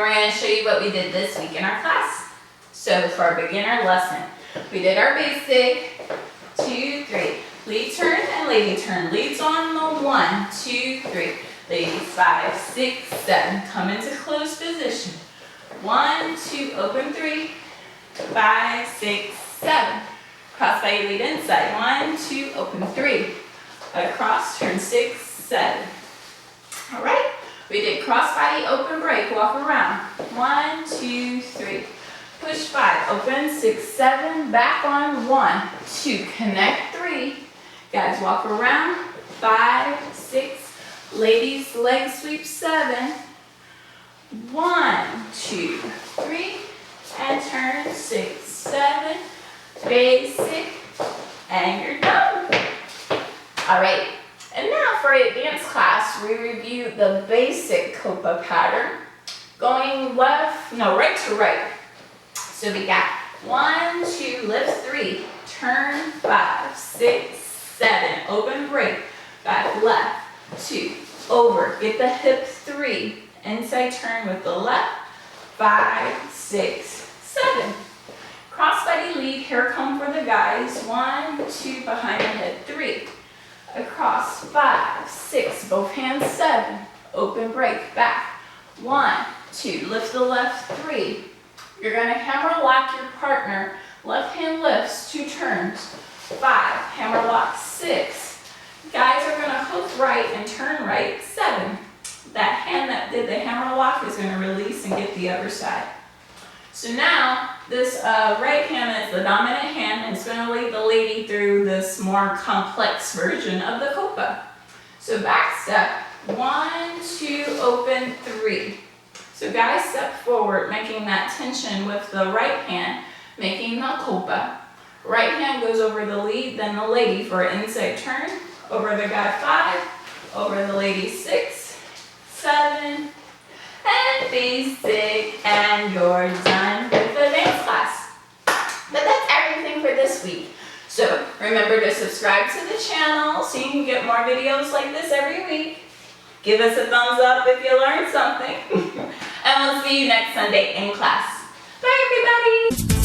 we're going to show you what we did this week in our class. So for our beginner lesson, we did our basic 2, 3. Lead turn and lady turn. Leads on the 1, 2, 3. Ladies 5, 6, 7. Come into closed position. 1, 2, open 3, 5, 6, 7. Crossbody lead inside. 1, 2, open 3. Across, turn 6, 7. All right. We did crossbody, open, break, walk around. 1, 2, 3. Push 5, open 6, 7. Back on 1, 2. Connect 3. Guys, walk around. 5, 6. Ladies, leg sweep 7. 1, 2, 3. And turn 6, 7. Basic. And you're done. All right. And now for advanced class, we review the basic copa pattern. Going right to right. So we got 1, 2, lift 3, turn 5, 6, 7, open break, back left, 2, over, get the hip 3, inside turn with the left, 5, 6, 7. Crossbody lead, here come for the guys, 1, 2, behind the head, 3. Across, 5, 6, both hands 7, open break, back, 1, 2, lift the left 3. You're going to hammer lock your partner, left hand lifts, 2 turns, 5, hammer lock 6. Guys are going to hook right and turn right, 7. That hand that did the hammer lock is going to release and get the other side. So now, this right hand is the dominant hand, and it's going to lead the lady through this more complex version of the copa. So back step, 1, 2, open 3. So guys, step forward, making that tension with the right hand, making the copa. Right hand goes over the lead, then the lady for an inside turn, over the guy 5, over the lady 6, 7, and basic, and you're done with the dance class. But that's everything for this week. So remember to subscribe to the channel so you can get more videos like this every week. Give us a thumbs up if you learned something. And we'll see you next Sunday in class. Bye, everybody.